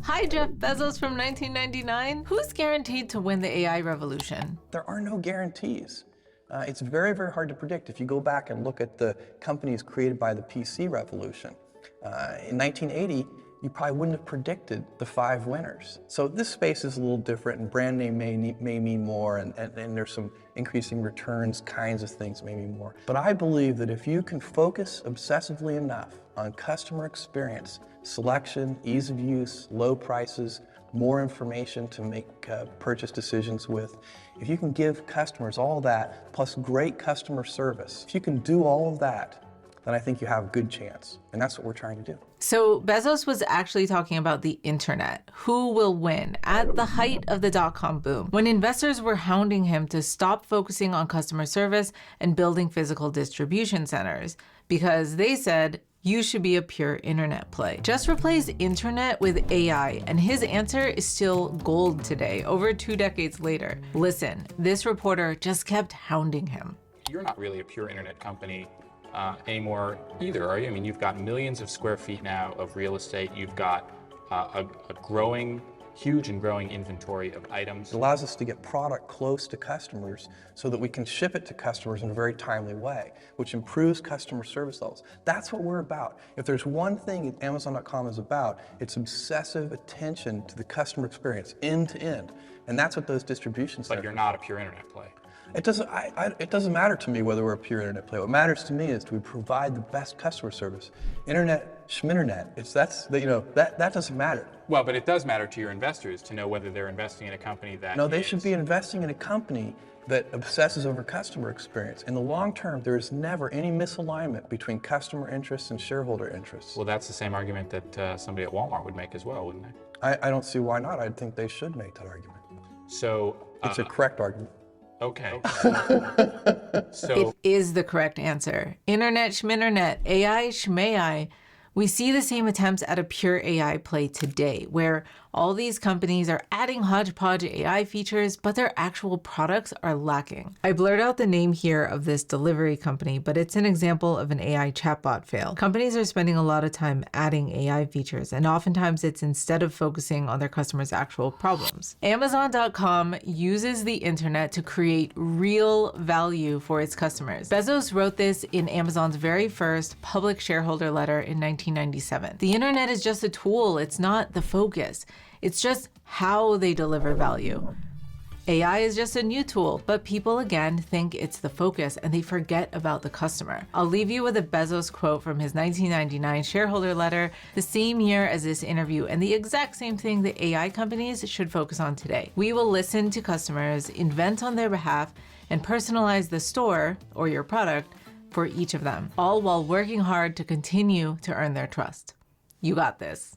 Hi, Jeff Bezos from 1999. Who's guaranteed to win the AI revolution? There are no guarantees. It's very, very hard to predict. If you go back and look at the companies created by the PC revolution, in 1980, you probably wouldn't have predicted the 5 winners. So this space is a little different, and brand name may mean more, and there's some increasing returns kinds of things may mean more. But I believe that if you can focus obsessively enough on customer experience, selection, ease of use, low prices, more information to make purchase decisions with. If you can give customers all that, plus great customer service, if you can do all of that, then I think you have a good chance. And that's what we're trying to do. So Bezos was actually talking about the internet. Who will win at the height of the dot-com boom, when investors were hounding him to stop focusing on customer service and building physical distribution centers, because they said, you should be a pure internet play. Just replace internet with AI, and his answer is still gold today, over 2 decades later. Listen, this reporter just kept hounding him. You're not really a pure internet company anymore either, are you? I mean, you've got millions of square feet now of real estate. You've got a huge and growing inventory of items. It allows us to get product close to customers so that we can ship it to customers in a very timely way, which improves customer service levels. That's what we're about. If there's one thing Amazon.com is about, it's obsessive attention to the customer experience, end to end. And that's what those distribution centers. But you're not a pure internet play. It doesn't matter to me whether we're a pure internet play. What matters to me is do we provide the best customer service. Internet, Schminternet, that doesn't matter. Well, but it does matter to your investors to know whether they're investing in a company that No, they should be investing in a company that obsesses over customer experience. In the long term, there is never any misalignment between customer interests and shareholder interests. Well, that's the same argument that somebody at Walmart would make as well, wouldn't they? I don't see why not. I think they should make that argument. So it's a correct argument. Okay. It is the correct answer. Internet, Schminternet, AI, Schmay-I. We see the same attempts at a pure AI play today, where all these companies are adding hodgepodge AI features, but their actual products are lacking. I blurred out the name here of this delivery company, but it's an example of an AI chatbot fail. Companies are spending a lot of time adding AI features, and oftentimes it's instead of focusing on their customers' actual problems. Amazon.com uses the internet to create real value for its customers. Bezos wrote this in Amazon's very first public shareholder letter in 1997. The internet is just a tool, it's not the focus. It's just how they deliver value. AI is just a new tool, but people again think it's the focus and they forget about the customer. I'll leave you with a Bezos quote from his 1999 shareholder letter, the same year as this interview, and the exact same thing the AI companies should focus on today. We will listen to customers, invent on their behalf, and personalize the store or your product for each of them, all while working hard to continue to earn their trust. You got this.